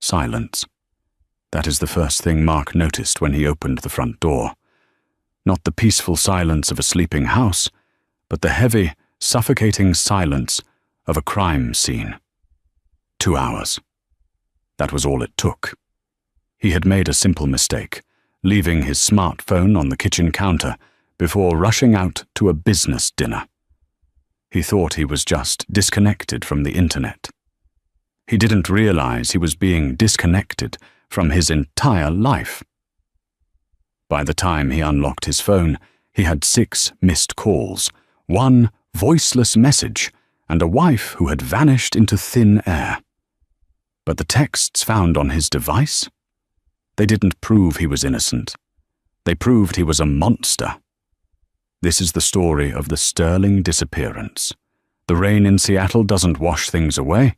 silence. That is the first thing Mark noticed when he opened the front door. Not the peaceful silence of a sleeping house, but the heavy, suffocating silence of a crime scene. 2 hours. That was all it took. He had made a simple mistake, leaving his smartphone on the kitchen counter before rushing out to a business dinner. He thought he was just disconnected from the internet. He didn't realize he was being disconnected from his entire life. By the time he unlocked his phone, he had 6 missed calls, 1 voiceless message, and a wife who had vanished into thin air. But the texts found on his device? They didn't prove he was innocent. They proved he was a monster. This is the story of the Sterling disappearance. The rain in Seattle doesn't wash things away.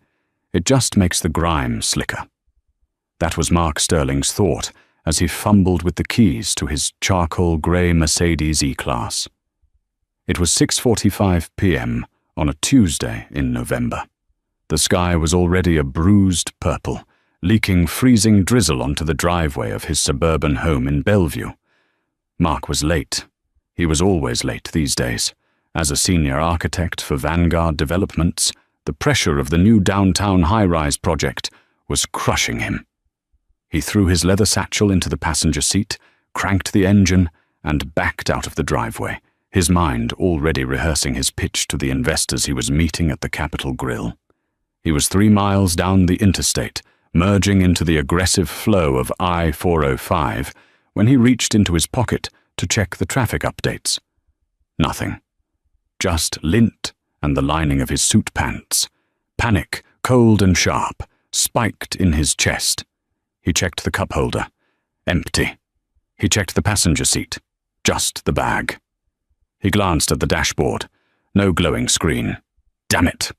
It just makes the grime slicker. That was Mark Sterling's thought as he fumbled with the keys to his charcoal grey Mercedes E-Class. It was 6:45 p.m. on a Tuesday in November. The sky was already a bruised purple, leaking freezing drizzle onto the driveway of his suburban home in Bellevue. Mark was late. He was always late these days. As a senior architect for Vanguard Developments, the pressure of the new downtown high-rise project was crushing him. He threw his leather satchel into the passenger seat, cranked the engine, and backed out of the driveway, his mind already rehearsing his pitch to the investors he was meeting at the Capitol Grill. He was 3 miles down the interstate, merging into the aggressive flow of I-405, when he reached into his pocket to check the traffic updates. Nothing. Just lint and the lining of his suit pants. Panic, cold and sharp, spiked in his chest. He checked the cup holder. Empty. He checked the passenger seat. Just the bag. He glanced at the dashboard. No glowing screen. Damn it.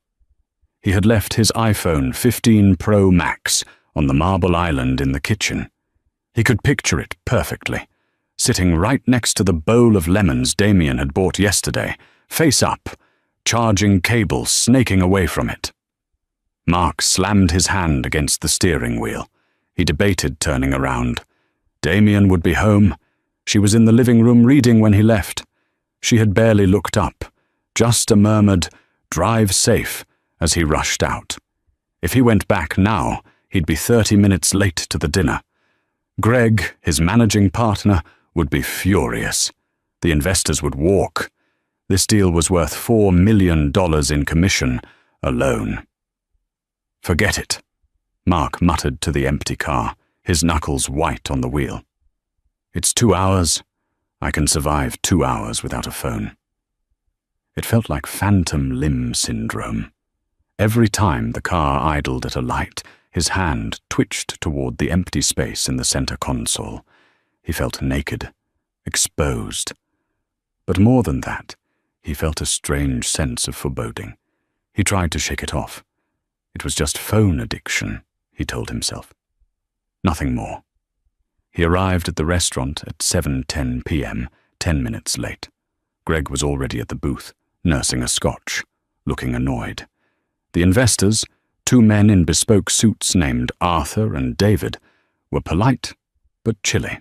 He had left his iPhone 15 Pro Max on the marble island in the kitchen. He could picture it perfectly, sitting right next to the bowl of lemons Damien had bought yesterday, face up, charging cables snaking away from it. Mark slammed his hand against the steering wheel. He debated turning around. Damien would be home. She was in the living room reading when he left. She had barely looked up, just a murmured, "Drive safe," as he rushed out. If he went back now, he'd be 30 minutes late to the dinner. Greg, his managing partner, would be furious. The investors would walk. This deal was worth $4 million in commission alone. Forget it, Mark muttered to the empty car, his knuckles white on the wheel. It's 2 hours. I can survive 2 hours without a phone. It felt like phantom limb syndrome. Every time the car idled at a light, his hand twitched toward the empty space in the center console. He felt naked, exposed. But more than that, he felt a strange sense of foreboding. He tried to shake it off. It was just phone addiction, he told himself. Nothing more. He arrived at the restaurant at 7:10 p.m., 10 minutes late. Greg was already at the booth, nursing a scotch, looking annoyed. The investors, 2 men in bespoke suits named Arthur and David, were polite but chilly.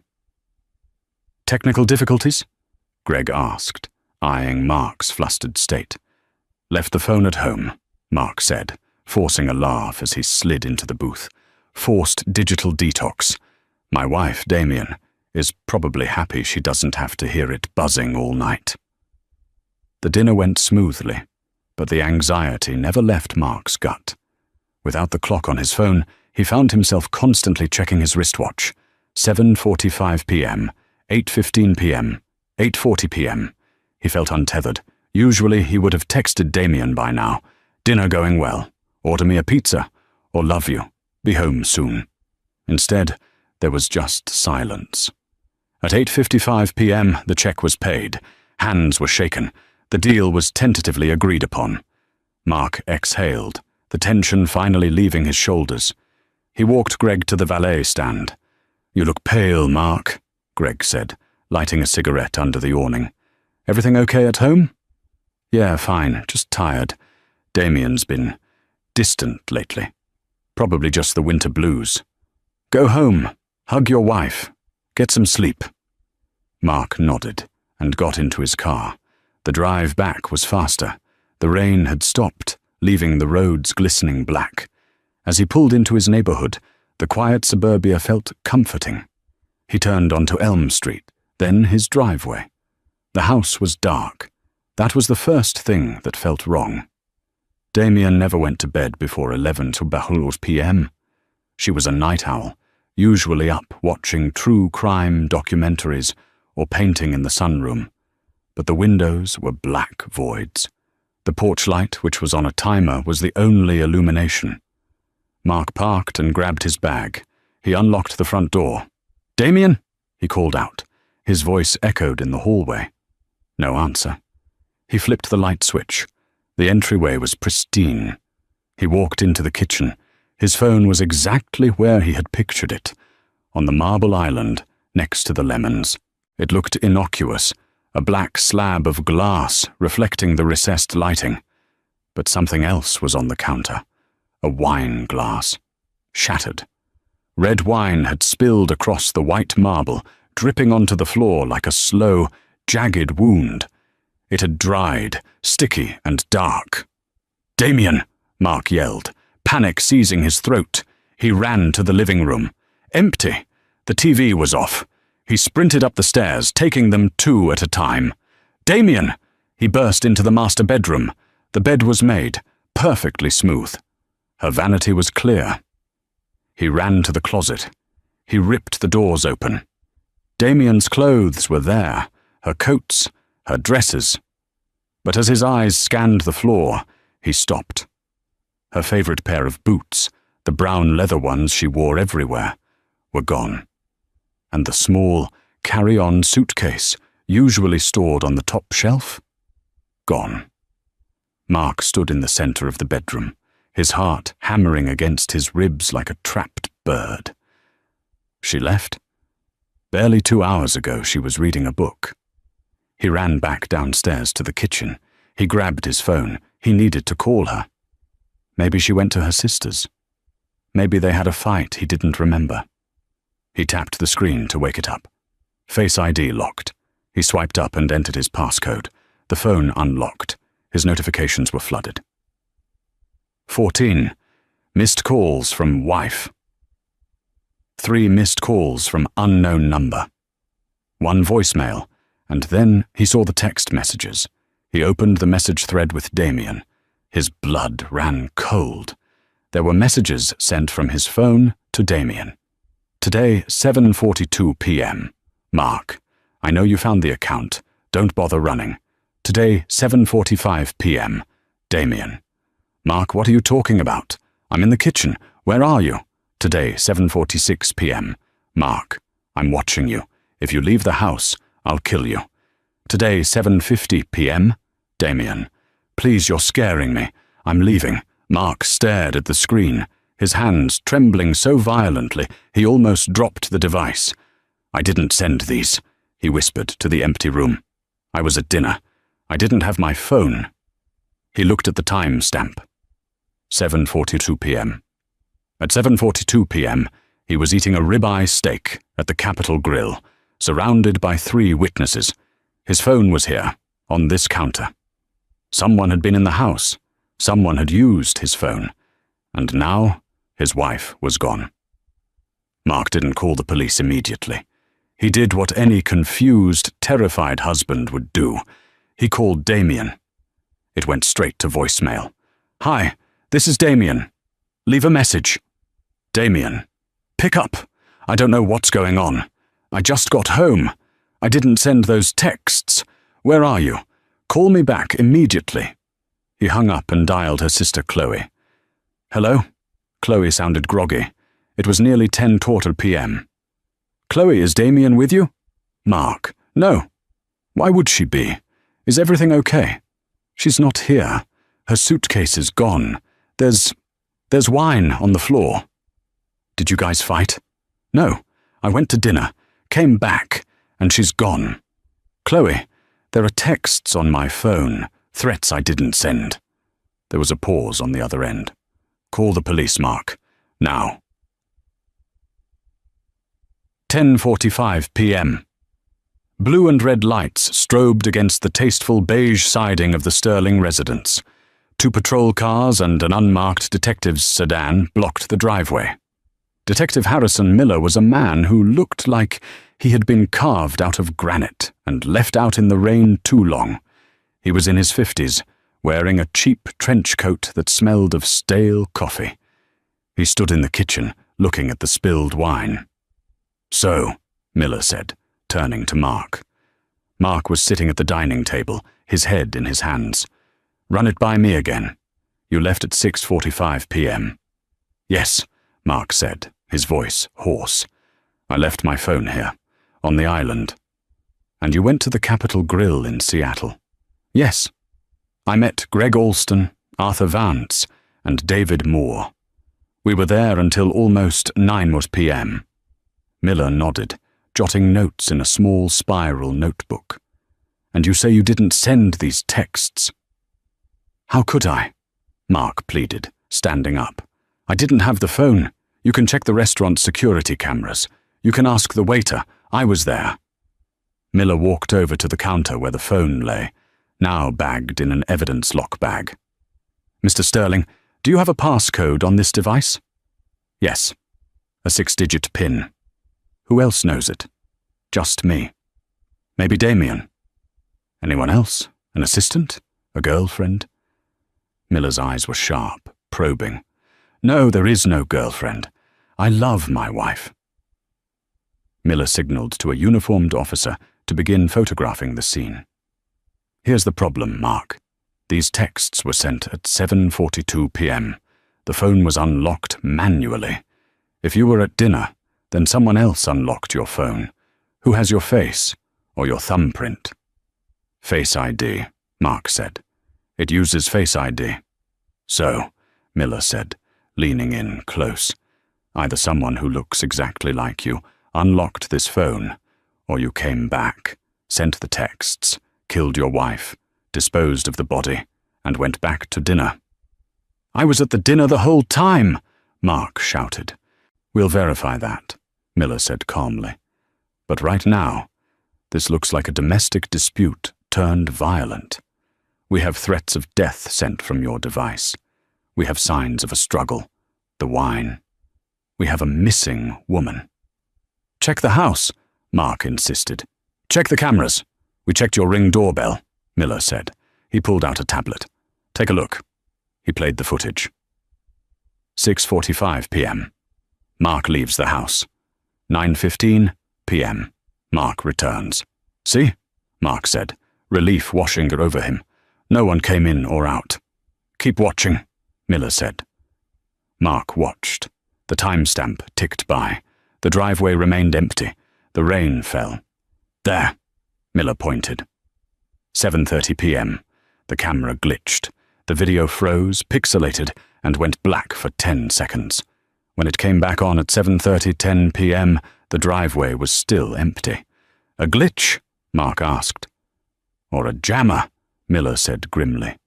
"Technical difficulties?" Greg asked, eyeing Mark's flustered state. "Left the phone at home," Mark said, forcing a laugh as he slid into the booth. "Forced digital detox. My wife, Damien, is probably happy she doesn't have to hear it buzzing all night." The dinner went smoothly, but the anxiety never left Mark's gut. Without the clock on his phone, he found himself constantly checking his wristwatch. 7:45 p.m., 8:15 p.m., 8:40 p.m. He felt untethered. Usually he would have texted Damien by now. "Dinner going well. Order me a pizza," or "Love you. Be home soon." Instead, there was just silence. At 8:55 p.m., the check was paid. Hands were shaken. The deal was tentatively agreed upon. Mark exhaled, the tension finally leaving his shoulders. He walked Greg to the valet stand. "You look pale, Mark," Greg said, lighting a cigarette under the awning. "Everything okay at home?" "Yeah, fine, just tired. Damien's been distant lately. Probably just the winter blues. Go home. Hug your wife. Get some sleep. Mark nodded and got into his car. The drive back was faster. The rain had stopped, leaving the roads glistening black. As he pulled into his neighborhood, the quiet suburbia felt comforting. He turned onto Elm Street, then his driveway. The house was dark. That was the first thing that felt wrong. Damien never went to bed before 11 p.m. She was a night owl, usually up watching true crime documentaries or painting in the sunroom. But the windows were black voids. The porch light, which was on a timer, was the only illumination. Mark parked and grabbed his bag. He unlocked the front door. "Damien?" he called out. His voice echoed in the hallway. No answer. He flipped the light switch. The entryway was pristine. He walked into the kitchen. His phone was exactly where he had pictured it, on the marble island next to the lemons. It looked innocuous, a black slab of glass reflecting the recessed lighting. But something else was on the counter. A wine glass. Shattered. Red wine had spilled across the white marble, dripping onto the floor like a slow, jagged wound. It had dried, sticky and dark. "Damien!" Mark yelled, panic seizing his throat. He ran to the living room. Empty. The TV was off. He sprinted up the stairs, taking them 2 at a time. "Damien!" He burst into the master bedroom. The bed was made, perfectly smooth. Her vanity was clear. He ran to the closet. He ripped the doors open. Damien's clothes were there, her coats, her dresses. But as his eyes scanned the floor, he stopped. Her favorite pair of boots, the brown leather ones she wore everywhere, were gone. And the small, carry-on suitcase, usually stored on the top shelf, gone. Mark stood in the center of the bedroom, his heart hammering against his ribs like a trapped bird. She left? Barely 2 hours ago she was reading a book. He ran back downstairs to the kitchen. He grabbed his phone. He needed to call her. Maybe she went to her sister's. Maybe they had a fight he didn't remember. He tapped the screen to wake it up. Face ID locked. He swiped up and entered his passcode. The phone unlocked. His notifications were flooded. 14. Missed calls from wife. 3 missed calls from unknown number. 1 voicemail, and then he saw the text messages. He opened the message thread with Damien. His blood ran cold. There were messages sent from his phone to Damien. Today, 7:42 p.m. Mark, I know you found the account. Don't bother running. Today, 7:45 p.m. Damien. Mark, what are you talking about? I'm in the kitchen. Where are you? Today, 7:46 p.m. Mark, I'm watching you. If you leave the house, I'll kill you. Today, 7:50 p.m. Damien. Please, you're scaring me. I'm leaving. Mark stared at the screen, his hands trembling so violently he almost dropped the device. I didn't send these, he whispered to the empty room. I was at dinner. I didn't have my phone. He looked at the time stamp. 7:42 p.m. At 7:42 p.m., he was eating a ribeye steak at the Capitol Grill, surrounded by 3 witnesses. His phone was here, on this counter. Someone had been in the house. Someone had used his phone. And now, his wife was gone. Mark didn't call the police immediately. He did what any confused, terrified husband would do. He called Damien. It went straight to voicemail. Hi, this is Damien. Leave a message. Damien. Pick up. I don't know what's going on. I just got home. I didn't send those texts. Where are you? Call me back immediately. He hung up and dialed her sister Chloe. Hello? Chloe sounded groggy. It was nearly 10:15 p.m. Chloe, is Damien with you? Mark. No. Why would she be? Is everything okay? She's not here. Her suitcase is gone. There's wine on the floor. Did you guys fight? No. I went to dinner, came back, and she's gone. Chloe, there are texts on my phone, threats I didn't send. There was a pause. pause on the other end. Call the police, Mark. Now. 15. Missed calls from wife. 3 missed calls from unknown number. 1 voicemail, and then he saw the text messages. He opened the message thread with Damien. Today, 7:46 p.m. Mark, I know you found the account. Don't bother running. Today, 7:45 p.m. Damien. Mark, I am watching you. If you leave the house, I'll kill you. Today, 7:50 p.m. Damien. Please, you're scaring me. I'm leaving. Mark stared at the screen, his hands trembling so violently he almost dropped the device. I didn't send these, he whispered to the empty room. His phone was here, on this counter. Someone had been in the house. Someone had used his phone. And now, his wife was gone. Mark didn't call the police immediately. He did what any confused, terrified husband would do. He called Damien. 10:45 p.m. Blue and red lights strobed against the tasteful beige siding of the Sterling residence. 2 patrol cars and an unmarked detective's sedan blocked the driveway. Detective Harrison Miller was a man who looked like he had been carved out of granite and left out in the rain too long. He was in his 50s, wearing a cheap trench coat that smelled of stale coffee. He stood in the kitchen, looking at the spilled wine. "So," Miller said, turning to Mark. Mark was sitting at the dining table, his head in his hands. "Run it by me again. You left at 6:45 p.m. "Yes," Mark said, his voice hoarse. "I left my phone here, on the island." "And you went to the Capitol Grill in Seattle?" "Yes. I met Greg Alston, Arthur Vance, and David Moore. We were there until almost 9 p.m. Miller nodded, jotting notes in a small spiral notebook. "And you say you didn't send these texts?" "How could I?" Mark pleaded, standing up. "I didn't have the phone. You can check the restaurant's security cameras. You can ask the waiter. I was there." Miller walked over to the counter where the phone lay, now bagged in an evidence lock bag. "Mr. Sterling, do you have a passcode on this device?" "Yes. A 6-digit PIN. Who else knows it?" "Just me." "Maybe Damien." "Anyone else? An assistant? A girlfriend?" Miller's eyes were sharp, probing. "No, there is no girlfriend. I love my wife." Miller signaled to a uniformed officer to begin photographing the scene. "Here's the problem, Mark. These texts were sent at 7:42 p.m. The phone was unlocked manually. If you were at dinner, then someone else unlocked your phone. Who has your face or your thumbprint?" "Face ID," Mark said. "It uses Face ID." "So," Miller said, leaning in close, "either someone who looks exactly like you unlocked this phone, or you came back, sent the texts, killed your wife, disposed of the body, and went back to dinner." "I was at the dinner the whole time," Mark shouted. "We'll verify that," Miller said calmly. "But right now, this looks like a domestic dispute turned violent. We have threats of death sent from your device. We have signs of a struggle, the wine. We have a missing woman." "Check the house," Mark insisted. "Check the cameras. We checked your Ring doorbell," Miller said. He pulled out a tablet. "Take a look." He played the footage. 6:45 p.m. Mark leaves the house. 9:15 p.m. Mark returns. "See?" Mark said, relief washing over him. "No one came in or out." "Keep watching," Miller said. Mark watched. The timestamp ticked by. The driveway remained empty. The rain fell. "There," Miller pointed. 7:30 p.m. The camera glitched. The video froze, pixelated, and went black for 10 seconds. When it came back on at 7:10 p.m., the driveway was still empty. "A glitch?" Mark asked. "Or a jammer," Miller said grimly.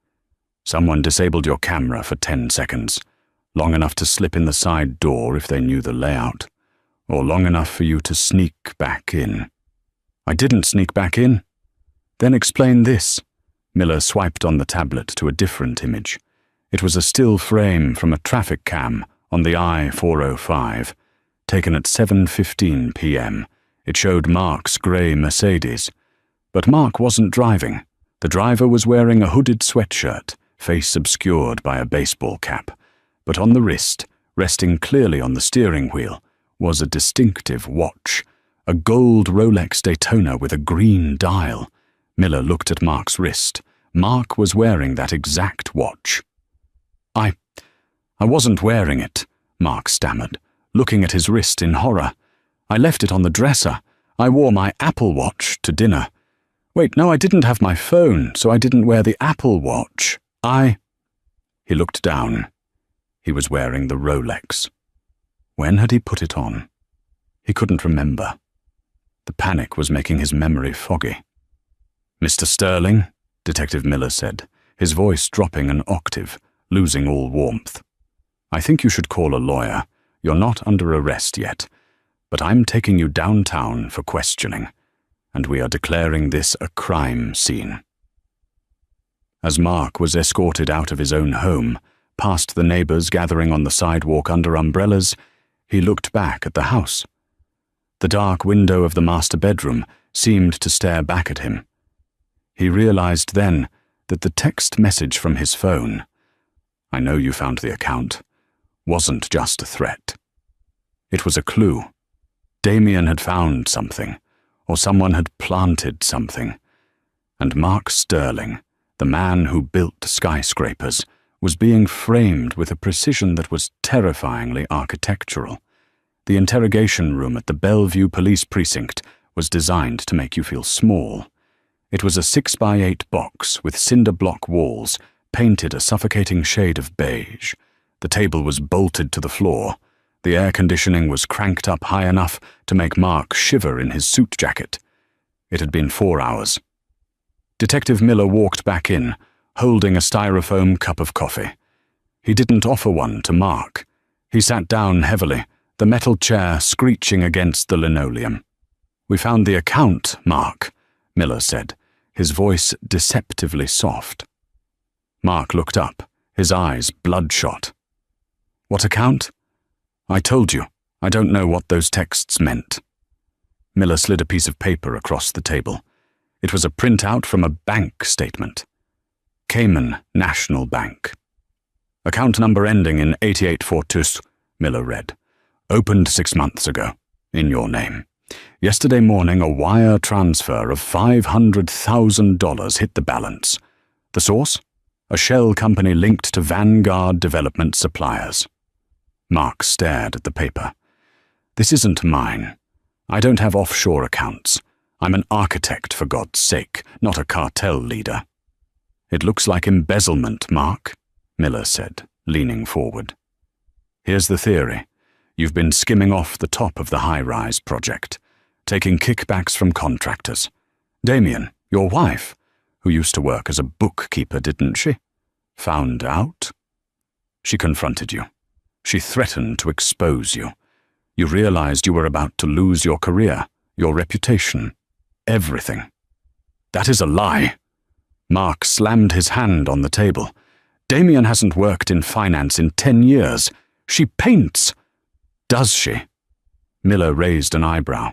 "Someone disabled your camera for 10 seconds, long enough to slip in the side door if they knew the layout, or long enough for you to sneak back in." "I didn't sneak back in." "Then explain this." Miller swiped on the tablet to a different image. It was a still frame from a traffic cam on the I-405, taken at 7:15 p.m. It showed Mark's grey Mercedes. But Mark wasn't driving. The driver was wearing a hooded sweatshirt, face obscured by a baseball cap. But on the wrist, resting clearly on the steering wheel, was a distinctive watch, a gold Rolex Daytona with a green dial. Miller looked at Mark's wrist. Mark was wearing that exact watch. I wasn't wearing it," Mark stammered, looking at his wrist in horror. "I left it on the dresser. I wore my Apple Watch to dinner. Wait, no, I didn't have my phone, so I didn't wear the Apple Watch. He looked down. He was wearing the Rolex. When had he put it on? He couldn't remember. The panic was making his memory foggy. "Mr. Sterling," Detective Miller said, his voice dropping an octave, losing all warmth. "I think you should call a lawyer. You're not under arrest yet. but I'm taking you downtown for questioning, and we are declaring this a crime scene." As Mark was escorted out of his own home, past the neighbors gathering on the sidewalk under umbrellas, he looked back at the house. The dark window of the master bedroom seemed to stare back at him. He realized then that the text message from his phone, "I know you found the account," wasn't just a threat. It was a clue. Damien had found something, or someone had planted something. And Mark Sterling, the man who built skyscrapers, was being framed with a precision that was terrifyingly architectural. The interrogation room at the Bellevue Police Precinct was designed to make you feel small. It was a 6x8 box with cinder block walls, painted a suffocating shade of beige. The table was bolted to the floor. The air conditioning was cranked up high enough to make Mark shiver in his suit jacket. It had been 4 hours. Detective Miller walked back in, holding a styrofoam cup of coffee. He didn't offer one to Mark. He sat down heavily, the metal chair screeching against the linoleum. "We found the account, Mark," Miller said, his voice deceptively soft. Mark looked up, his eyes bloodshot. "What account?" "I told you, I don't know what those texts meant." Miller slid a piece of paper across the table. It was a printout from a bank statement. Cayman National Bank. "Account number ending in 8842, Miller read. "Opened 6 months ago, in your name. Yesterday morning, a wire transfer of $500,000 hit the balance. The source? A shell company linked to Vanguard Development Suppliers." Mark stared at the paper. "This isn't mine. I don't have offshore accounts. I'm an architect, for God's sake, not a cartel leader." "It looks like embezzlement, Mark," Miller said, leaning forward. "Here's the theory. You've been skimming off the top of the high-rise project, taking kickbacks from contractors. Damien, your wife, who used to work as a bookkeeper, didn't she? Found out? She confronted you. She threatened to expose you. You realized you were about to lose your career, your reputation, everything." "That is a lie." Mark slammed his hand on the table. "Damien hasn't worked in finance in 10 years. She paints." "Does she?" Miller raised an eyebrow.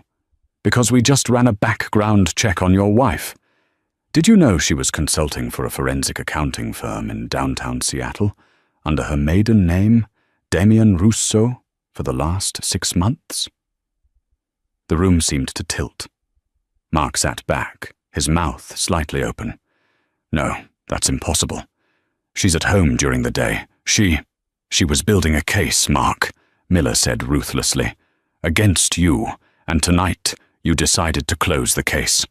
"Because we just ran a background check on your wife. Did you know she was consulting for a forensic accounting firm in downtown Seattle, under her maiden name, Damien Rousseau, for the last 6 months?" The room seemed to tilt. Mark sat back, his mouth slightly open. "No, that's impossible. She's at home during the day. She was building a case, Mark," Miller said ruthlessly. "Against you, and tonight you decided to close the case."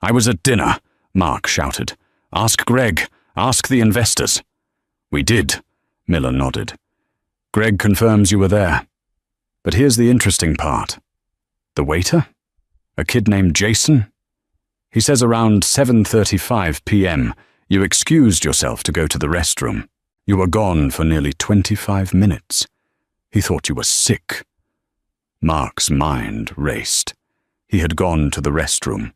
"I was at dinner," Mark shouted. "Ask Greg. Ask the investors." "We did," Miller nodded. "Greg confirms you were there. But here's the interesting part. The waiter? A kid named Jason? He says around 7:35 p.m. you excused yourself to go to the restroom. You were gone for nearly 25 minutes. He thought you were sick." Mark's mind raced. He had gone to the restroom,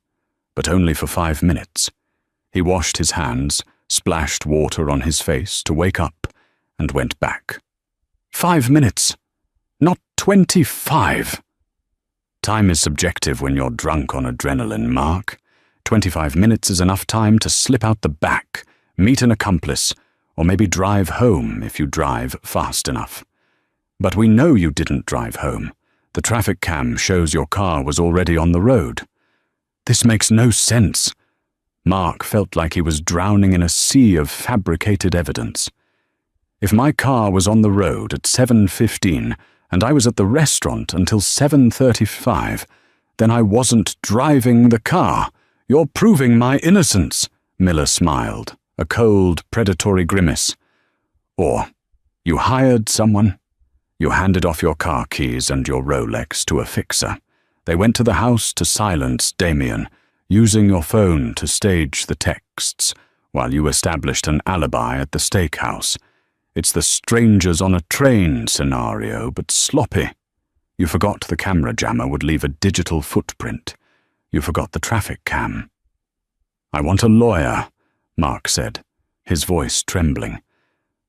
but only for 5 minutes. He washed his hands, splashed water on his face to wake up, and went back. 5 minutes, not 25. Time is subjective when you're drunk on adrenaline, Mark. 25 minutes is enough time to slip out the back, meet an accomplice, or maybe drive home if you drive fast enough. But we know you didn't drive home. The traffic cam shows your car was already on the road. This makes no sense. Mark felt like he was drowning in a sea of fabricated evidence. If my car was on the road at 7:15 and I was at the restaurant until 7:35, then I wasn't driving the car. You're proving my innocence, Miller smiled, a cold, predatory grimace. Or, you hired someone. You handed off your car keys and your Rolex to a fixer. They went to the house to silence Damien, using your phone to stage the texts, while you established an alibi at the steakhouse. It's the strangers on a train scenario, but sloppy. You forgot the camera jammer would leave a digital footprint. You forgot the traffic cam. "I want a lawyer," Mark said, his voice trembling.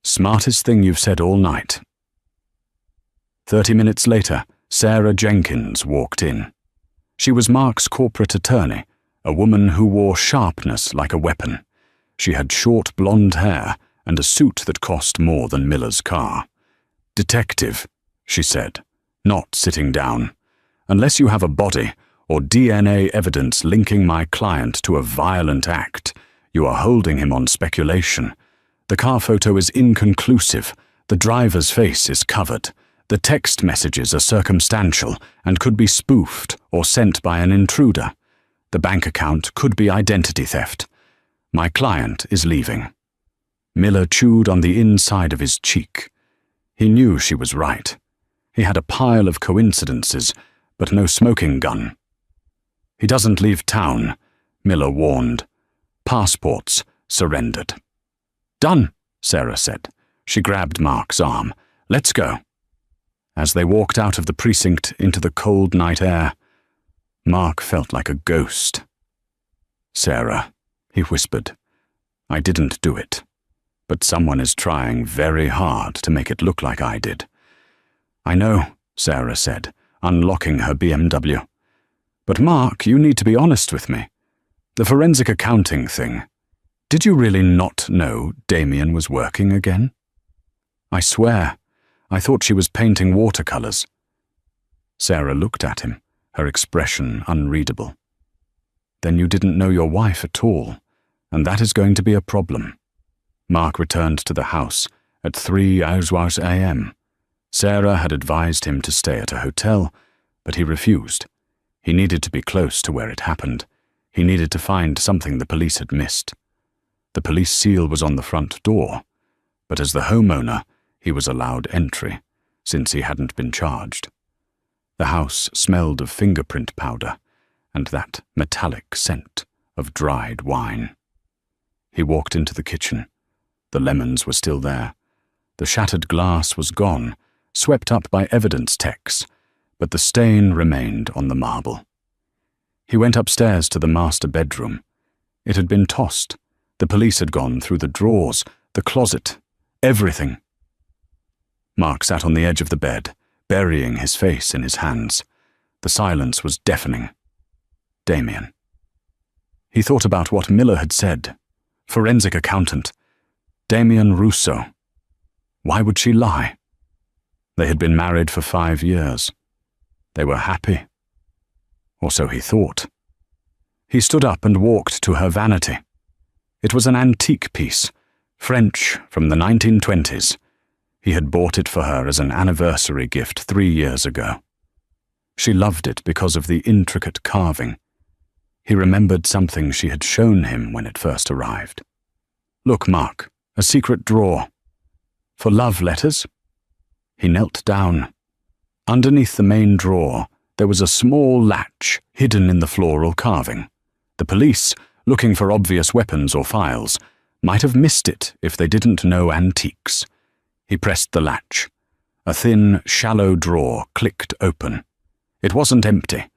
"Smartest thing you've said all night." 30 minutes later, Sarah Jenkins walked in. She was Mark's corporate attorney, a woman who wore sharpness like a weapon. She had short blonde hair and a suit that cost more than Miller's car. "Detective," she said, not sitting down. "Unless you have a body or DNA evidence linking my client to a violent act, you are holding him on speculation. The car photo is inconclusive. The driver's face is covered. The text messages are circumstantial and could be spoofed or sent by an intruder. The bank account could be identity theft. My client is leaving." Miller chewed on the inside of his cheek. He knew she was right. He had a pile of coincidences, but no smoking gun. "He doesn't leave town," Miller warned. "Passports surrendered." "Done," Sarah said. She grabbed Mark's arm. "Let's go." As they walked out of the precinct into the cold night air, Mark felt like a ghost. "Sarah," he whispered, "I didn't do it, but someone is trying very hard to make it look like I did." "I know," Sarah said, unlocking her BMW. "But Mark, you need to be honest with me. The forensic accounting thing. Did you really not know Damien was working again?" "I swear, I thought she was painting watercolors." Sarah looked at him, her expression unreadable. "Then you didn't know your wife at all, and that is going to be a problem." Mark returned to the house at 3 a.m. Sarah had advised him to stay at a hotel, but he refused. He needed to be close to where it happened. He needed to find something the police had missed. The police seal was on the front door, but as the homeowner, he was allowed entry, since he hadn't been charged. The house smelled of fingerprint powder and that metallic scent of dried wine. He walked into the kitchen. The lemons were still there. The shattered glass was gone, swept up by evidence techs, but the stain remained on the marble. He went upstairs to the master bedroom. It had been tossed. The police had gone through the drawers, the closet, everything. Mark sat on the edge of the bed, burying his face in his hands. The silence was deafening. Damien. He thought about what Miller had said. Forensic accountant. Damien Rousseau. Why would she lie? They had been married for 5 years. They were happy. Or so he thought. He stood up and walked to her vanity. It was an antique piece, French from the 1920s. He had bought it for her as an anniversary gift 3 years ago. She loved it because of the intricate carving. He remembered something she had shown him when it first arrived. "Look, Mark, a secret drawer. For love letters?" He knelt down. Underneath the main drawer, there was a small latch hidden in the floral carving. The police, looking for obvious weapons or files, might have missed it if they didn't know antiques. He pressed the latch. A thin, shallow drawer clicked open. It wasn't empty.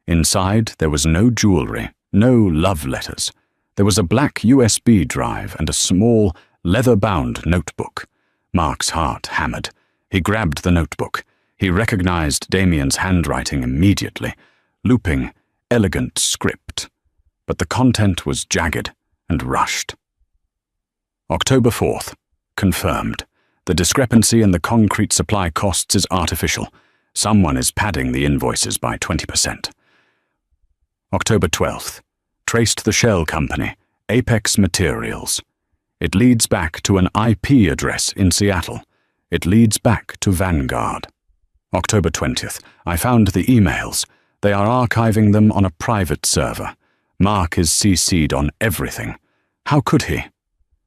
Inside, there was no jewelry, no love letters. There was a black USB drive and a small, leather-bound notebook. Mark's heart hammered. He grabbed the notebook. He recognized Damien's handwriting immediately. Looping, elegant script. But the content was jagged and rushed. October 4th. Confirmed. The discrepancy in the concrete supply costs is artificial. Someone is padding the invoices by 20%. October 12th. Traced the shell company, Apex Materials. It leads back to an IP address in Seattle. It leads back to Vanguard. October 20th. I found the emails. They are archiving them on a private server. Mark is CC'd on everything. How could he?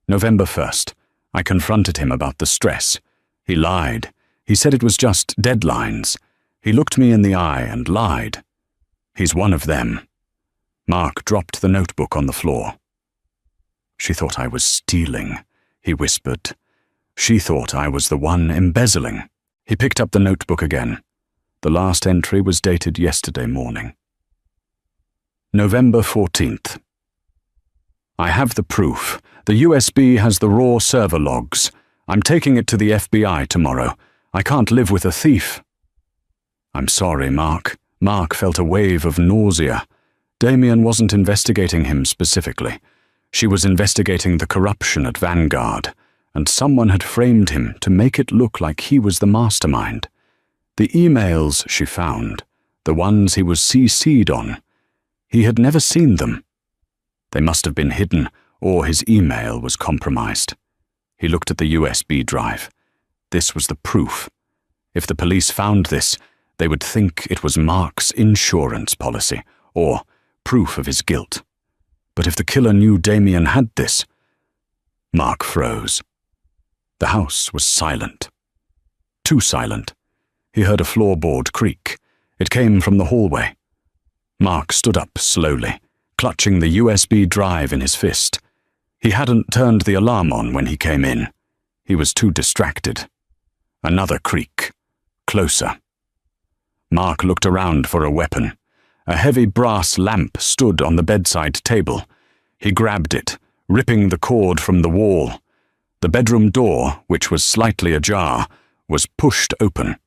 November 1st. I confronted him about the stress. He lied. He said it was just deadlines. He looked me in the eye and lied. He's one of them. Mark dropped the notebook on the floor. She thought I was stealing, he whispered. She thought I was the one embezzling. He picked up the notebook again. The last entry was dated yesterday morning. November 14th. I have the proof. The USB has the raw server logs. I'm taking it to the FBI tomorrow. I can't live with a thief. I'm sorry, Mark. Mark felt a wave of nausea. Damien wasn't investigating him specifically. She was investigating the corruption at Vanguard, and someone had framed him to make it look like he was the mastermind. The emails she found, the ones he was CC'd on, he had never seen them. They must have been hidden, or his email was compromised. He looked at the USB drive. This was the proof. If the police found this, they would think it was Mark's insurance policy, or proof of his guilt. But if the killer knew Damien had this, Mark froze. The house was silent. Too silent. He heard a floorboard creak. It came from the hallway. Mark stood up slowly, clutching the USB drive in his fist. He hadn't turned the alarm on when he came in. He was too distracted. Another creak. Closer. Mark looked around for a weapon. A heavy brass lamp stood on the bedside table. He grabbed it, ripping the cord from the wall. The bedroom door, which was slightly ajar, was pushed open.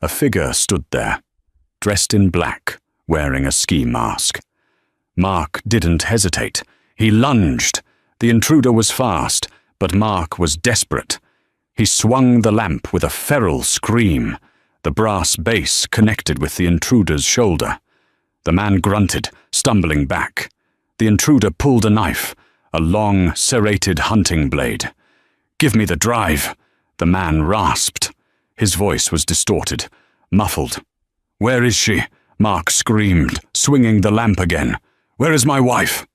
A figure stood there, dressed in black, wearing a ski mask. Mark didn't hesitate. He lunged. The intruder was fast, but Mark was desperate. He swung the lamp with a feral scream. The brass base connected with the intruder's shoulder. The man grunted, stumbling back. The intruder pulled a knife, a long, serrated hunting blade. "Give me the drive," the man rasped. His voice was distorted, muffled. "Where is she?" Mark screamed, swinging the lamp again. "Where is my wife?"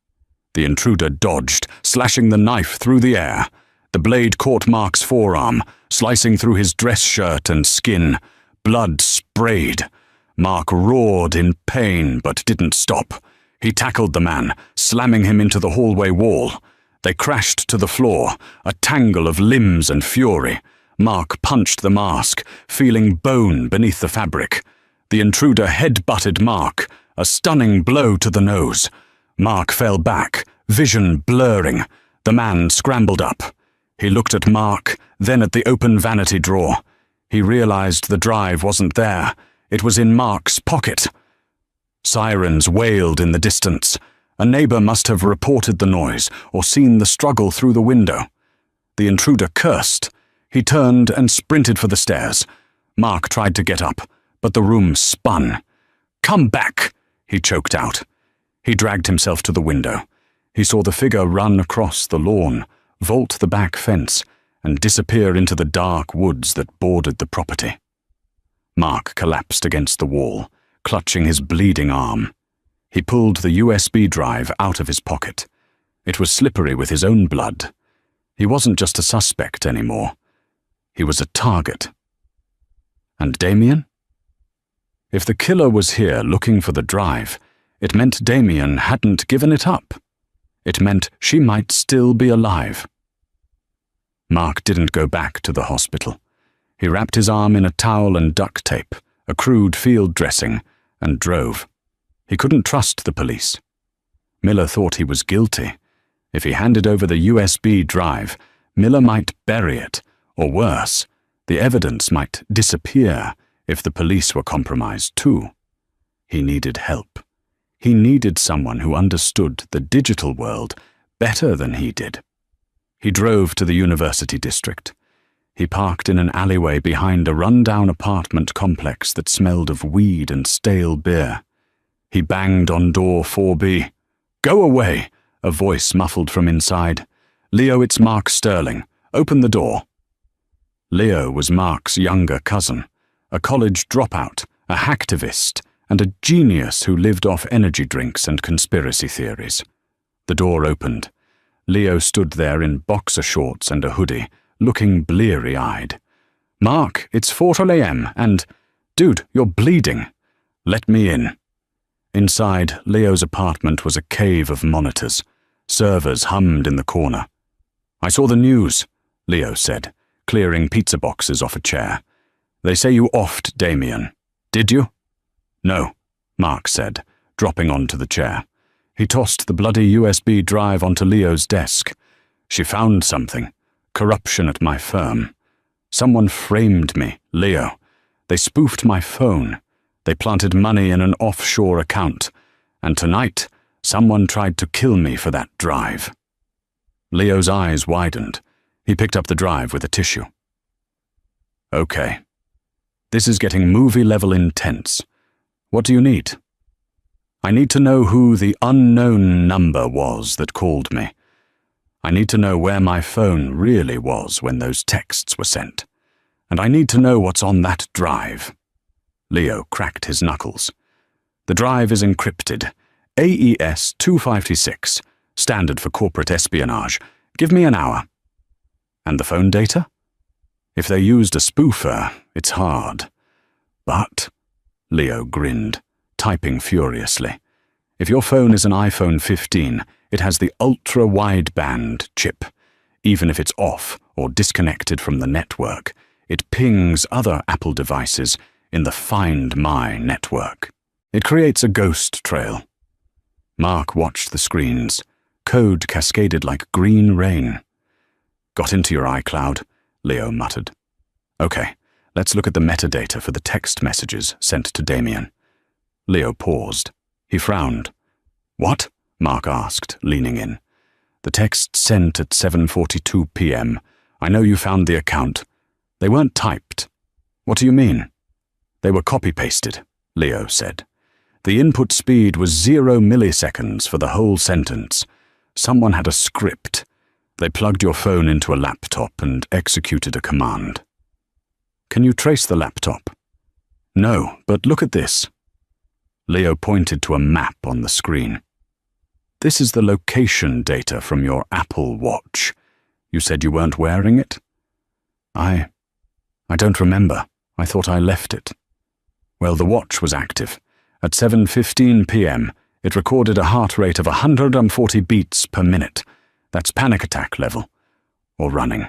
The intruder dodged, slashing the knife through the air. The blade caught Mark's forearm, slicing through his dress shirt and skin. Blood sprayed. Mark roared in pain but didn't stop. He tackled the man, slamming him into the hallway wall. They crashed to the floor, a tangle of limbs and fury. Mark punched the mask, feeling bone beneath the fabric. The intruder head-butted Mark, a stunning blow to the nose. Mark fell back, vision blurring. The man scrambled up. He looked at Mark, then at the open vanity drawer. He realized the drive wasn't there. It was in Mark's pocket. Sirens wailed in the distance. A neighbor must have reported the noise or seen the struggle through the window. The intruder cursed. He turned and sprinted for the stairs. Mark tried to get up, but the room spun. "Come back," he choked out. He dragged himself to the window. He saw the figure run across the lawn, vault the back fence, and disappear into the dark woods that bordered the property. Mark collapsed against the wall, clutching his bleeding arm. He pulled the USB drive out of his pocket. It was slippery with his own blood. He wasn't just a suspect anymore. He was a target. And Damien? If the killer was here looking for the drive, it meant Damien hadn't given it up. It meant she might still be alive. Mark didn't go back to the hospital. He wrapped his arm in a towel and duct tape, a crude field dressing, and drove. He couldn't trust the police. Miller thought he was guilty. If he handed over the USB drive, Miller might bury it, or worse, the evidence might disappear if the police were compromised too. He needed help. He needed someone who understood the digital world better than he did. He drove to the university district. He parked in an alleyway behind a run-down apartment complex that smelled of weed and stale beer. He banged on door 4B. "Go away," a voice muffled from inside. "Leo, it's Mark Sterling. Open the door." Leo was Mark's younger cousin, a college dropout, a hacktivist, and a genius who lived off energy drinks and conspiracy theories. The door opened. Leo stood there in boxer shorts and a hoodie, looking bleary-eyed. "Mark, it's 4 a.m. and, dude, you're bleeding. Let me in." Inside, Leo's apartment was a cave of monitors. Servers hummed in the corner. "I saw the news," Leo said, clearing pizza boxes off a chair. "They say you offed Damien." Did you? No, Mark said, dropping onto the chair. He tossed the bloody USB drive onto Leo's desk. She found something. Corruption at my firm. Someone framed me, Leo. They spoofed my phone. They planted money in an offshore account. And tonight, someone tried to kill me for that drive. Leo's eyes widened. He picked up the drive with a tissue. Okay. This is getting movie-level intense. What do you need? I need to know who the unknown number was that called me. I need to know where my phone really was when those texts were sent. And I need to know what's on that drive. Leo cracked his knuckles. The drive is encrypted. AES 256, standard for corporate espionage. Give me an hour. And the phone data? If they used a spoofer, it's hard. But, Leo grinned, typing furiously, if your phone is an iPhone 15, it has the ultra-wideband chip. Even if it's off or disconnected from the network, it pings other Apple devices in the Find My network. It creates a ghost trail. Mark watched the screens. Code cascaded like green rain. Got into your iCloud, Leo muttered. Okay, let's look at the metadata for the text messages sent to Damien. Leo paused. He frowned. What? Mark asked, leaning in. The text sent at 7:42 p.m. I know you found the account. They weren't typed. What do you mean? They were copy-pasted, Leo said. The input speed was 0 milliseconds for the whole sentence. Someone had a script. They plugged your phone into a laptop and executed a command. Can you trace the laptop? No, but look at this. Leo pointed to a map on the screen. This is the location data from your Apple Watch. You said you weren't wearing it? I don't remember. I thought I left it. Well, the watch was active. At 7:15 p.m., it recorded a heart rate of 140 beats per minute. That's panic attack level. Or running.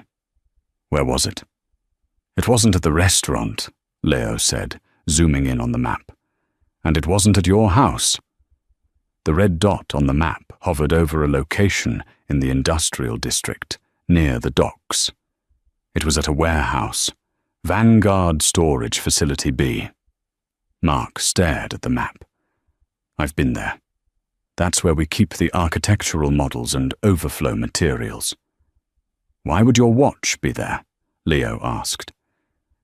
Where was it? It wasn't at the restaurant, Leo said, zooming in on the map. And it wasn't at your house. The red dot on the map hovered over a location in the industrial district, near the docks. It was at a warehouse, Vanguard Storage Facility B. Mark stared at the map. I've been there. That's where we keep the architectural models and overflow materials. Why would your watch be there? Leo asked.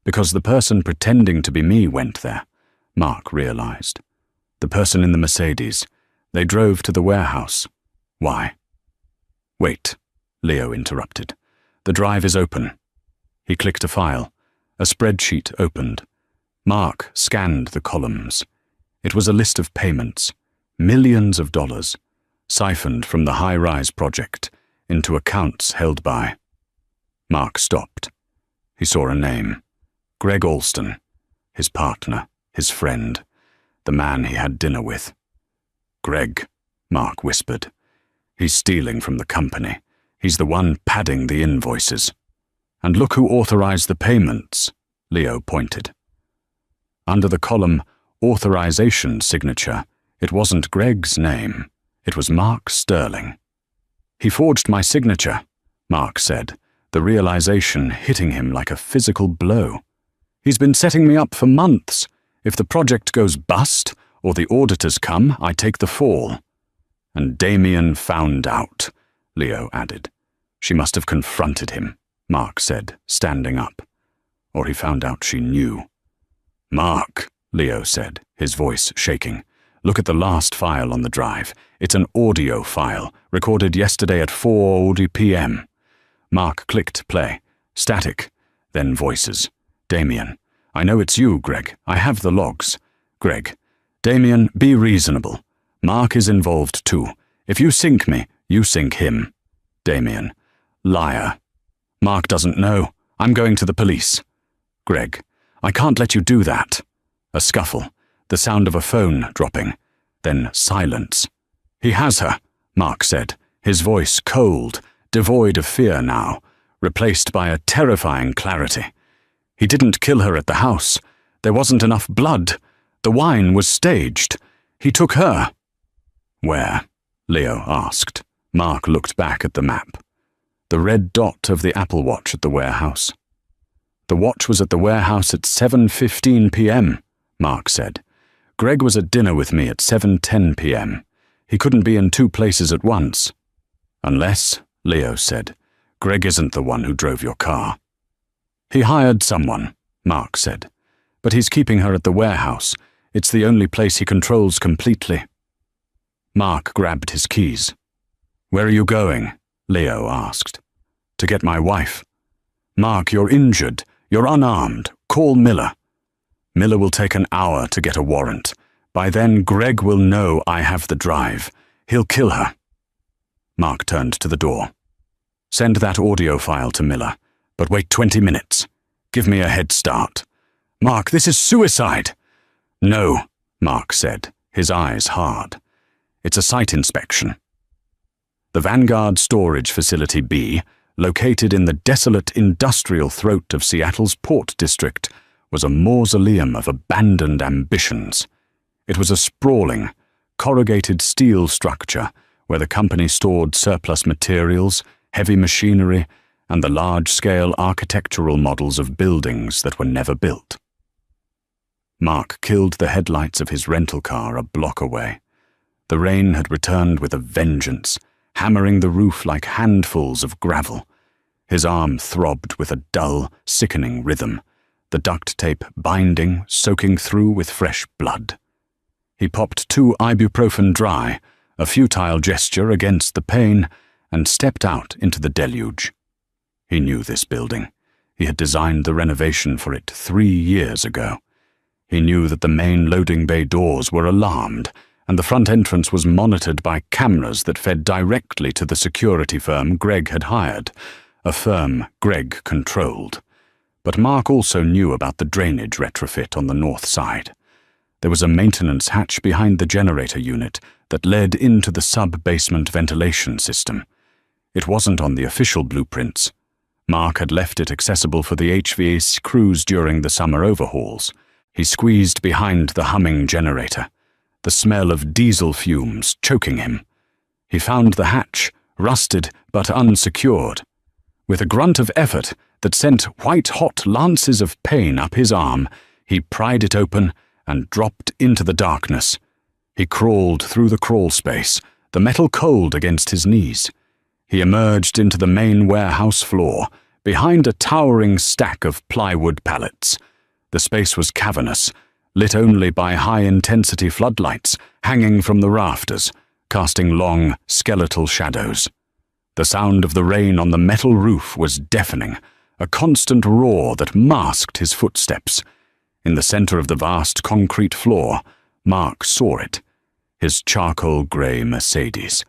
Because the person pretending to be me went there, Mark realized. The person in the Mercedes. They drove to the warehouse. Why? Wait, Leo interrupted. The drive is open. He clicked a file. A spreadsheet opened. Mark scanned the columns. It was a list of payments, millions of dollars, siphoned from the high-rise project into accounts held by. Mark stopped. He saw a name. Greg Alston, his partner, his friend, the man he had dinner with. Greg, Mark whispered. He's stealing from the company. He's the one padding the invoices. And look who authorized the payments, Leo pointed. Under the column Authorization Signature, it wasn't Greg's name. It was Mark Sterling. He forged my signature, Mark said, the realization hitting him like a physical blow. He's been setting me up for months. If the project goes bust, or the auditors come, I take the fall. And Damien found out, Leo added. She must have confronted him, Mark said, standing up. Or he found out she knew. Mark, Leo said, his voice shaking. Look at the last file on the drive. It's an audio file, recorded yesterday at 4:00 p.m. Mark clicked play. Static. Then voices. Damien. I know it's you, Greg. I have the logs. Greg. Damien, be reasonable. Mark is involved too. If you sink me, you sink him. Damien. Liar. Mark doesn't know. I'm going to the police. Greg. I can't let you do that. A scuffle. The sound of a phone dropping. Then silence. He has her, Mark said, his voice cold, devoid of fear now, replaced by a terrifying clarity. He didn't kill her at the house. There wasn't enough blood. The wine was staged. He took her. Where? Leo asked. Mark looked back at the map. The red dot of the Apple Watch at the warehouse. The watch was at the warehouse at 7:15 p.m., Mark said. Greg was at dinner with me at 7:10 p.m. He couldn't be in two places at once. Unless, Leo said, Greg isn't the one who drove your car. He hired someone, Mark said. But he's keeping her at the warehouse. It's the only place he controls completely. Mark grabbed his keys. Where are you going? Leo asked. To get my wife. Mark, you're injured. You're unarmed. Call Miller. Miller will take an hour to get a warrant. By then, Greg will know I have the drive. He'll kill her. Mark turned to the door. Send that audio file to Miller, but wait 20 minutes. Give me a head start. Mark, this is suicide. No, Mark said, his eyes hard. It's a site inspection. The Vanguard Storage Facility B, located in the desolate industrial throat of Seattle's Port District, was a mausoleum of abandoned ambitions. It was a sprawling, corrugated steel structure where the company stored surplus materials, heavy machinery, and the large-scale architectural models of buildings that were never built. Mark killed the headlights of his rental car a block away. The rain had returned with a vengeance, hammering the roof like handfuls of gravel. His arm throbbed with a dull, sickening rhythm, the duct tape binding, soaking through with fresh blood. He popped 2 ibuprofen dry, a futile gesture against the pain, and stepped out into the deluge. He knew this building. He had designed the renovation for it 3 years ago. He knew that the main loading bay doors were alarmed, and the front entrance was monitored by cameras that fed directly to the security firm Greg had hired, a firm Greg controlled. But Mark also knew about the drainage retrofit on the north side. There was a maintenance hatch behind the generator unit that led into the sub-basement ventilation system. It wasn't on the official blueprints. Mark had left it accessible for the HVAC crews during the summer overhauls. He squeezed behind the humming generator, the smell of diesel fumes choking him. He found the hatch, rusted but unsecured. With a grunt of effort that sent white-hot lances of pain up his arm, he pried it open and dropped into the darkness. He crawled through the crawl space, the metal cold against his knees. He emerged into the main warehouse floor, behind a towering stack of plywood pallets. The space was cavernous, lit only by high-intensity floodlights hanging from the rafters, casting long, skeletal shadows. The sound of the rain on the metal roof was deafening, a constant roar that masked his footsteps. In the center of the vast concrete floor, Mark saw it, his charcoal-gray Mercedes.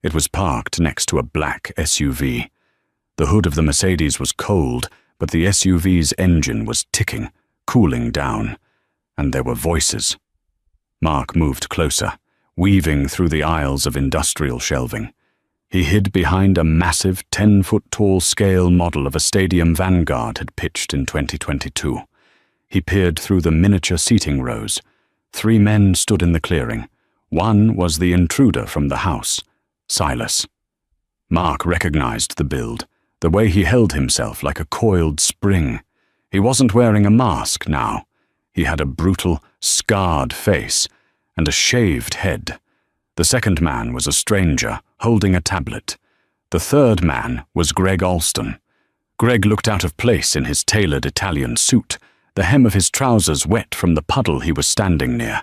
It was parked next to a black SUV. The hood of the Mercedes was cold, but the SUV's engine was ticking, cooling down, and there were voices. Mark moved closer, weaving through the aisles of industrial shelving. He hid behind a massive 10-foot-tall scale model of a stadium Vanguard had pitched in 2022. He peered through the miniature seating rows. 3 men stood in the clearing. One was the intruder from the house, Silas. Mark recognized the build, the way he held himself like a coiled spring. He wasn't wearing a mask now. He had a brutal, scarred face and a shaved head. The second man was a stranger, holding a tablet. The third man was Greg Alston. Greg looked out of place in his tailored Italian suit, the hem of his trousers wet from the puddle he was standing near.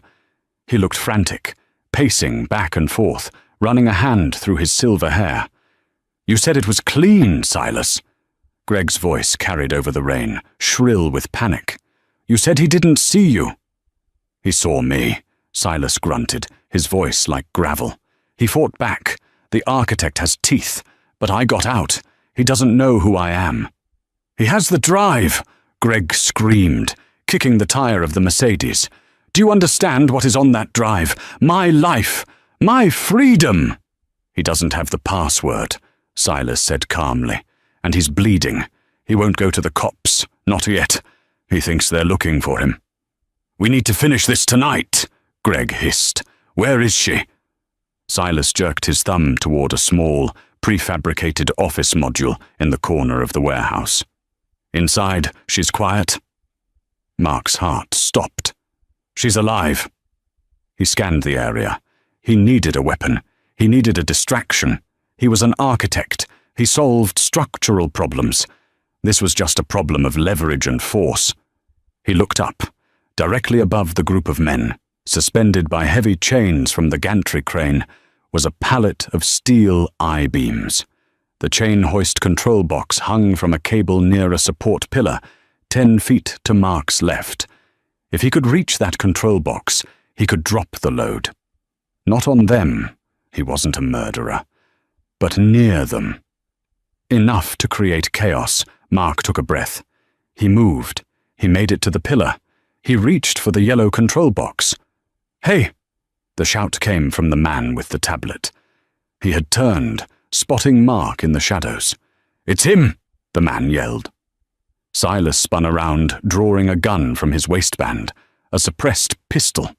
He looked frantic, pacing back and forth, running a hand through his silver hair. "You said it was clean, Silas." Greg's voice carried over the rain, shrill with panic. "You said he didn't see you." "He saw me," Silas grunted, his voice like gravel. "He fought back. The architect has teeth, but I got out. He doesn't know who I am." "He has the drive," Greg screamed, kicking the tire of the Mercedes. "Do you understand what is on that drive? My life! My freedom!" "He doesn't have the password," Silas said calmly, "and he's bleeding. He won't go to the cops, not yet. He thinks they're looking for him." "We need to finish this tonight," Greg hissed. "Where is she?" Silas jerked his thumb toward a small, prefabricated office module in the corner of the warehouse. "Inside, she's quiet." Mark's heart stopped. "She's alive." He scanned the area. He needed a weapon. He needed a distraction. He was an architect. He solved structural problems. This was just a problem of leverage and force. He looked up. Directly above the group of men, suspended by heavy chains from the gantry crane, was a pallet of steel I-beams. The chain hoist control box hung from a cable near a support pillar, 10 feet to Mark's left. If he could reach that control box, he could drop the load. Not on them, he wasn't a murderer, but near them. Enough to create chaos. Mark took a breath. He moved. He made it to the pillar. He reached for the yellow control box. "Hey!" The shout came from the man with the tablet. He had turned, spotting Mark in the shadows. "It's him!" the man yelled. Silas spun around, drawing a gun from his waistband, a suppressed pistol.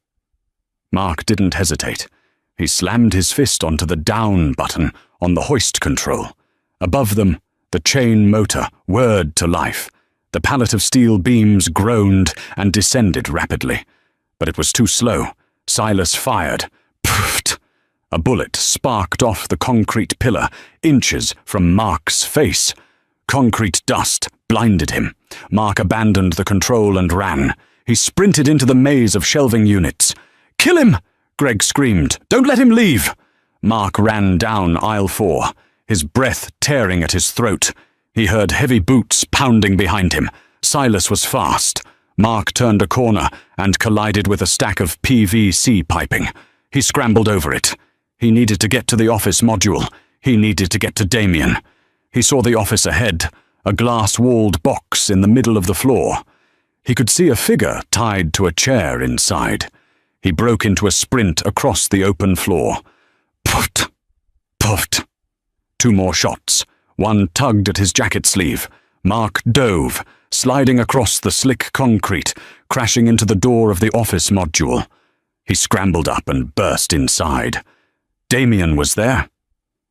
Mark didn't hesitate. He slammed his fist onto the down button on the hoist control. Above them, the chain motor whirred to life. The pallet of steel beams groaned and descended rapidly. But it was too slow. Silas fired. Pfft! A bullet sparked off the concrete pillar, inches from Mark's face. Concrete dust blinded him. Mark abandoned the control and ran. He sprinted into the maze of shelving units. "Kill him!" Greg screamed. "Don't let him leave!" Mark ran down aisle 4, his breath tearing at his throat. He heard heavy boots pounding behind him. Silas was fast. Mark turned a corner and collided with a stack of PVC piping. He scrambled over it. He needed to get to the office module. He needed to get to Damien. He saw the office ahead, a glass-walled box in the middle of the floor. He could see a figure tied to a chair inside. He broke into a sprint across the open floor. Puffed! Puffed! 2 more shots. One tugged at his jacket sleeve. Mark dove, sliding across the slick concrete, crashing into the door of the office module. He scrambled up and burst inside. Damien was there.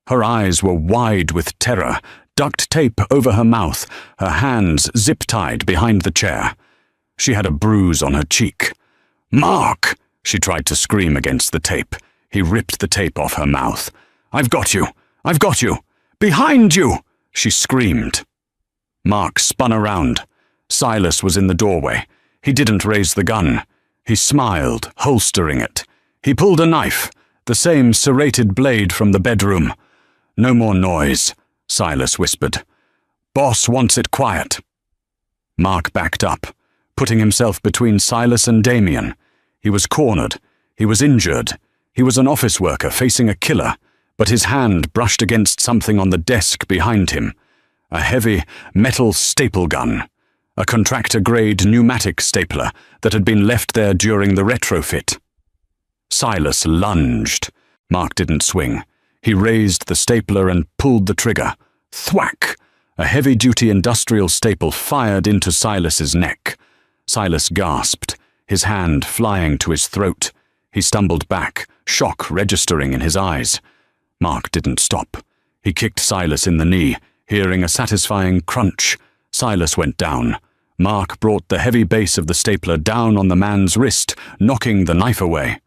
Her eyes were wide with terror, duct tape over her mouth, her hands zip-tied behind the chair. She had a bruise on her cheek. "Mark!" She tried to scream against the tape. He ripped the tape off her mouth. "I've got you! I've got you! Behind you!" she screamed. Mark spun around. Silas was in the doorway. He didn't raise the gun. He smiled, holstering it. He pulled a knife, the same serrated blade from the bedroom. "No more noise," Silas whispered. "Boss wants it quiet." Mark backed up, putting himself between Silas and Damien. He was cornered. He was injured. He was an office worker facing a killer, but his hand brushed against something on the desk behind him. A heavy metal staple gun. A contractor-grade pneumatic stapler that had been left there during the retrofit. Silas lunged. Mark didn't swing. He raised the stapler and pulled the trigger. Thwack! A heavy-duty industrial staple fired into Silas's neck. Silas gasped, his hand flying to his throat. He stumbled back, shock registering in his eyes. Mark didn't stop. He kicked Silas in the knee, hearing a satisfying crunch. Silas went down. Mark brought the heavy base of the stapler down on the man's wrist, knocking the knife away.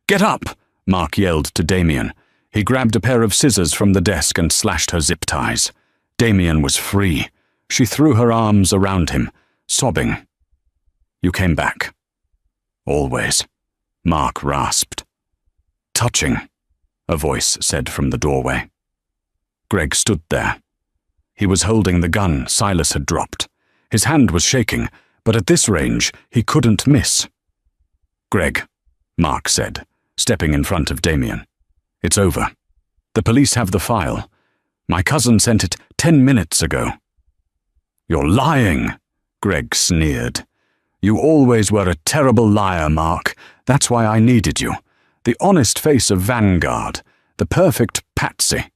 "Get up!" Mark yelled to Damien. He grabbed a pair of scissors from the desk and slashed her zip ties. Damien was free. She threw her arms around him, sobbing. "You came back." "Always," Mark rasped. "Touching," a voice said from the doorway. Greg stood there. He was holding the gun Silas had dropped. His hand was shaking, but at this range he couldn't miss. "Greg," Mark said, stepping in front of Damien. "It's over. The police have the file. My cousin sent it 10 minutes ago." "You're lying," Greg sneered. "You always were a terrible liar, Mark. That's why I needed you. The honest face of Vanguard. The perfect patsy."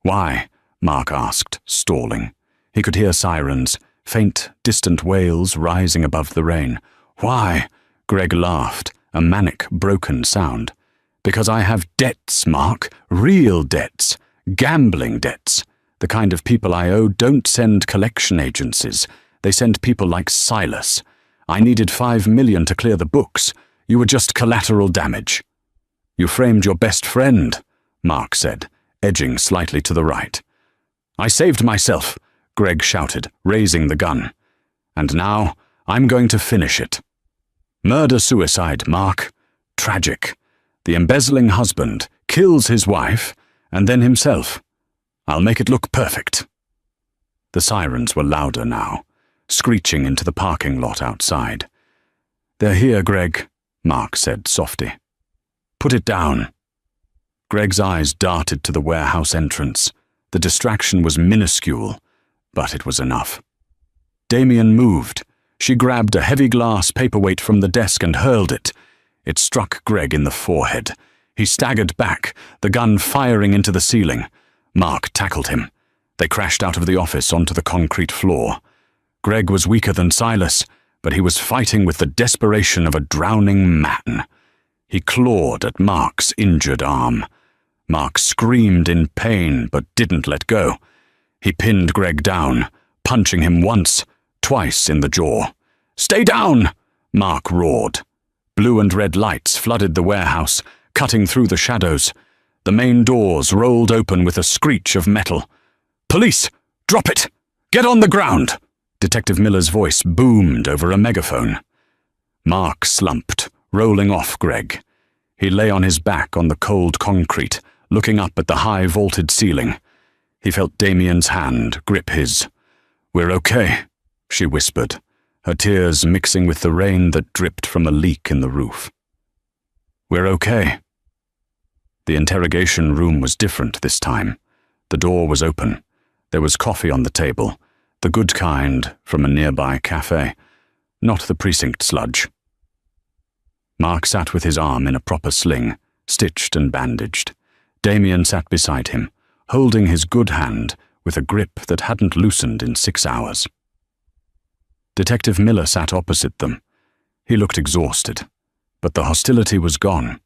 "Why?" Mark asked, stalling. He could hear sirens, faint, distant wails rising above the rain. "Why?" Greg laughed, a manic, broken sound. "Because I have debts, Mark. Real debts. Gambling debts. The kind of people I owe don't send collection agencies. They send people like Silas. I needed $5 million to clear the books. You were just collateral damage." "You framed your best friend," Mark said, edging slightly to the right. "I saved myself," Greg shouted, raising the gun. "And now I'm going to finish it. Murder-suicide, Mark. Tragic. The embezzling husband kills his wife and then himself. I'll make it look perfect." The sirens were louder now, screeching into the parking lot outside. "They're here, Greg," Mark said softly. "Put it down." Greg's eyes darted to the warehouse entrance. The distraction was minuscule, but it was enough. Damien moved. She grabbed a heavy glass paperweight from the desk and hurled it. It struck Greg in the forehead. He staggered back, the gun firing into the ceiling. Mark tackled him. They crashed out of the office onto the concrete floor. Greg was weaker than Silas, but he was fighting with the desperation of a drowning man. He clawed at Mark's injured arm. Mark screamed in pain, but didn't let go. He pinned Greg down, punching him once, twice in the jaw. "Stay down!" Mark roared. Blue and red lights flooded the warehouse, cutting through the shadows. The main doors rolled open with a screech of metal. "Police! Drop it! Get on the ground!" Detective Miller's voice boomed over a megaphone. Mark slumped, rolling off Greg. He lay on his back on the cold concrete, looking up at the high vaulted ceiling. He felt Damien's hand grip his. "We're okay," she whispered, her tears mixing with the rain that dripped from a leak in the roof. "We're okay." The interrogation room was different this time. The door was open. There was coffee on the table, the good kind from a nearby cafe, not the precinct sludge. Mark sat with his arm in a proper sling, stitched and bandaged. Damien sat beside him, holding his good hand with a grip that hadn't loosened in 6 hours. Detective Miller sat opposite them. He looked exhausted, but the hostility was gone.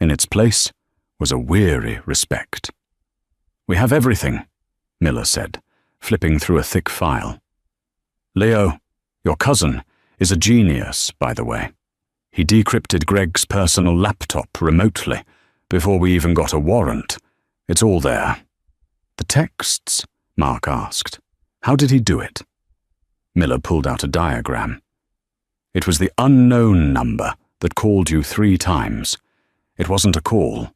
In its place was a weary respect. "We have everything," Miller said, flipping through a thick file. "Leo, your cousin, is a genius, by the way. He decrypted Greg's personal laptop remotely, before we even got a warrant. It's all there." "The texts?" Mark asked. "How did he do it?" Miller pulled out a diagram. "It was the unknown number that called you 3 times. It wasn't a call.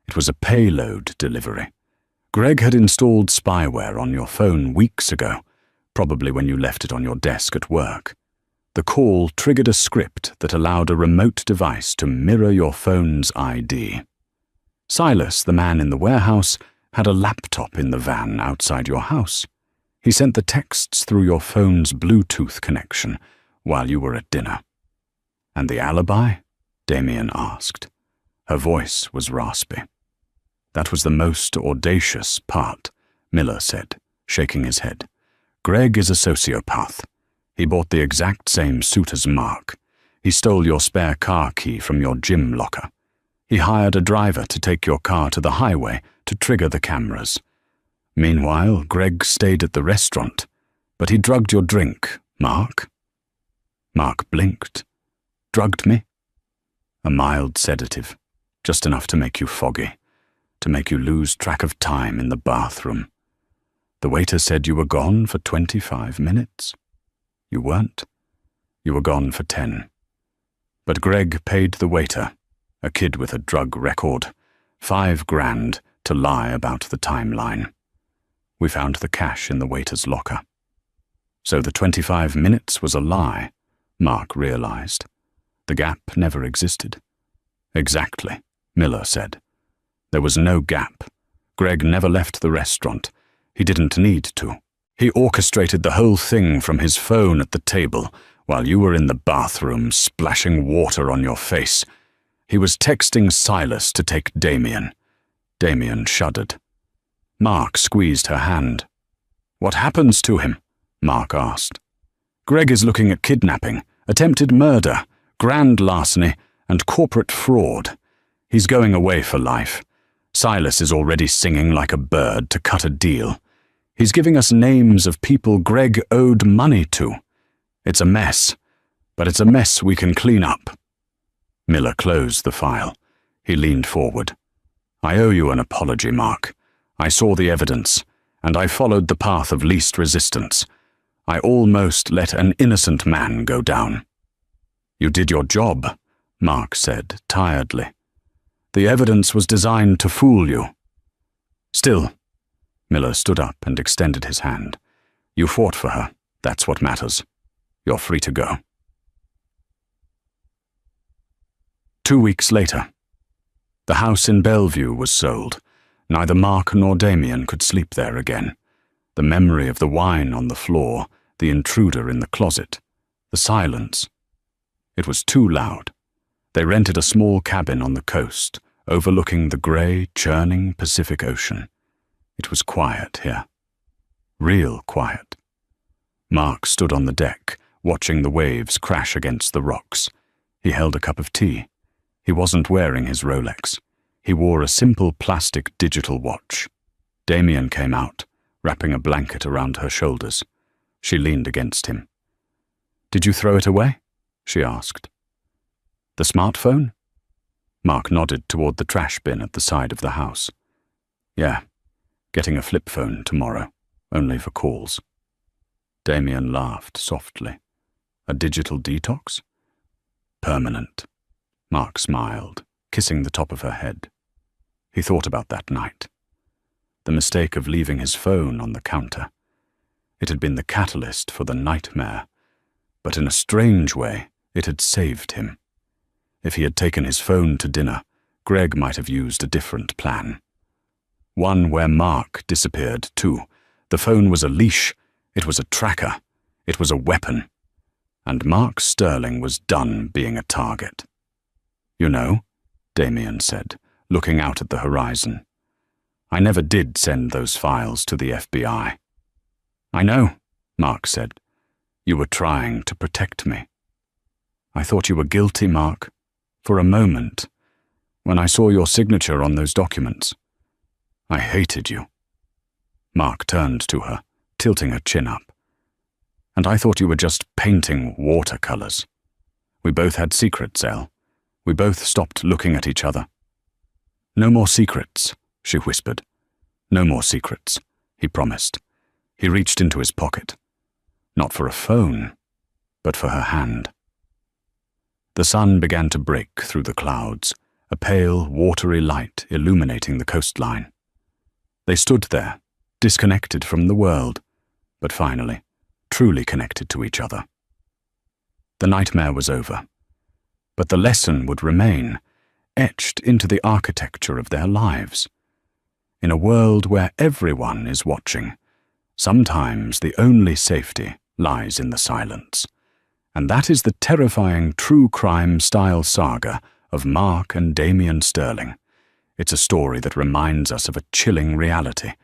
It was a payload delivery. Greg had installed spyware on your phone weeks ago, probably when you left it on your desk at work. The call triggered a script that allowed a remote device to mirror your phone's ID. Silas, the man in the warehouse, had a laptop in the van outside your house. He sent the texts through your phone's Bluetooth connection while you were at dinner." "And the alibi?" Damien asked. Her voice was raspy. "That was the most audacious part," Miller said, shaking his head. "Greg is a sociopath. He bought the exact same suit as Mark. He stole your spare car key from your gym locker. He hired a driver to take your car to the highway to trigger the cameras. Meanwhile, Greg stayed at the restaurant, but he drugged your drink, Mark." Mark blinked. "Drugged me?" "A mild sedative, just enough to make you foggy, to make you lose track of time in the bathroom. The waiter said you were gone for 25 minutes. You weren't. You were gone for 10. But Greg paid the waiter, a kid with a drug record, $5,000 to lie about the timeline. We found the cash in the waiter's locker. So the 25 minutes was a lie, Mark realized. The gap never existed. "Exactly," Miller said. "There was no gap. Greg never left the restaurant. He didn't need to. He orchestrated the whole thing from his phone at the table while you were in the bathroom splashing water on your face. He was texting Silas to take Damien." Damien shuddered. Mark squeezed her hand. "What happens to him?" Mark asked. "Greg is looking at kidnapping, attempted murder, grand larceny, and corporate fraud. He's going away for life. Silas is already singing like a bird to cut a deal. He's giving us names of people Greg owed money to. It's a mess, but it's a mess we can clean up." Miller closed the file. He leaned forward. "I owe you an apology, Mark. I saw the evidence, and I followed the path of least resistance. I almost let an innocent man go down." "You did your job," Mark said tiredly. "The evidence was designed to fool you." "Still," Miller stood up and extended his hand. "You fought for her. That's what matters. You're free to go." 2 weeks later. The house in Bellevue was sold. Neither Mark nor Damien could sleep there again. The memory of the wine on the floor, the intruder in the closet, the silence. It was too loud. They rented a small cabin on the coast, overlooking the grey, churning Pacific Ocean. It was quiet here. Real quiet. Mark stood on the deck, watching the waves crash against the rocks. He held a cup of tea. He wasn't wearing his Rolex. He wore a simple plastic digital watch. Damien came out, wrapping a blanket around her shoulders. She leaned against him. "Did you throw it away?" she asked. "The smartphone?" Mark nodded toward the trash bin at the side of the house. "Yeah, getting a flip phone tomorrow, only for calls." Damien laughed softly. "A digital detox?" "Permanent." Mark smiled, kissing the top of her head. He thought about that night. The mistake of leaving his phone on the counter. It had been the catalyst for the nightmare, but in a strange way, it had saved him. If he had taken his phone to dinner, Greg might have used a different plan. One where Mark disappeared too. The phone was a leash, it was a tracker, it was a weapon. And Mark Sterling was done being a target. "You know," Damien said, looking out at the horizon, "I never did send those files to the FBI." "I know," Mark said. "You were trying to protect me." "I thought you were guilty, Mark. For a moment, when I saw your signature on those documents. I hated you." Mark turned to her, tilting her chin up. "And I thought you were just painting watercolors. We both had secrets, Elle. We both stopped looking at each other." "No more secrets," she whispered. "No more secrets," he promised. He reached into his pocket. Not for a phone, but for her hand. The sun began to break through the clouds, a pale, watery light illuminating the coastline. They stood there, disconnected from the world, but finally, truly connected to each other. The nightmare was over, but the lesson would remain, etched into the architecture of their lives. In a world where everyone is watching, sometimes the only safety lies in the silence. And that is the terrifying true crime-style saga of Mark and Damien Sterling. It's a story that reminds us of a chilling reality.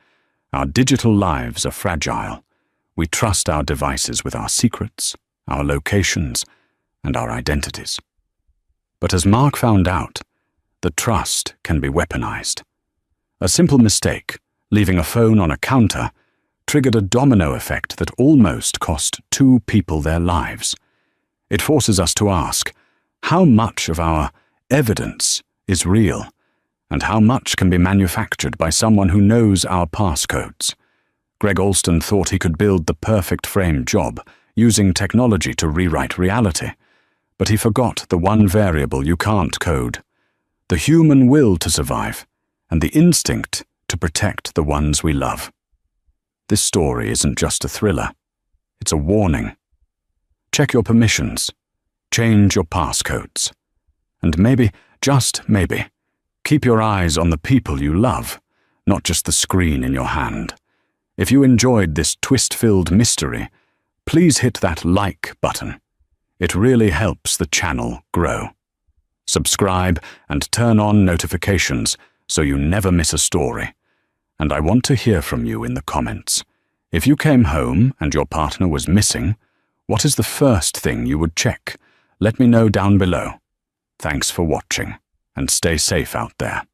Our digital lives are fragile. We trust our devices with our secrets, our locations, and our identities. But as Mark found out, the trust can be weaponized. A simple mistake, leaving a phone on a counter, triggered a domino effect that almost cost 2 people their lives. It forces us to ask, how much of our evidence is real, and how much can be manufactured by someone who knows our passcodes? Greg Alston thought he could build the perfect frame job, using technology to rewrite reality. But he forgot the one variable you can't code: the human will to survive, and the instinct to protect the ones we love. This story isn't just a thriller, it's a warning. Check your permissions, change your passcodes, and maybe, just maybe, keep your eyes on the people you love, not just the screen in your hand. If you enjoyed this twist-filled mystery, please hit that like button. It really helps the channel grow. Subscribe and turn on notifications so you never miss a story. And I want to hear from you in the comments. If you came home and your partner was missing, what is the first thing you would check? let me know down below. Thanks for watching, and stay safe out there.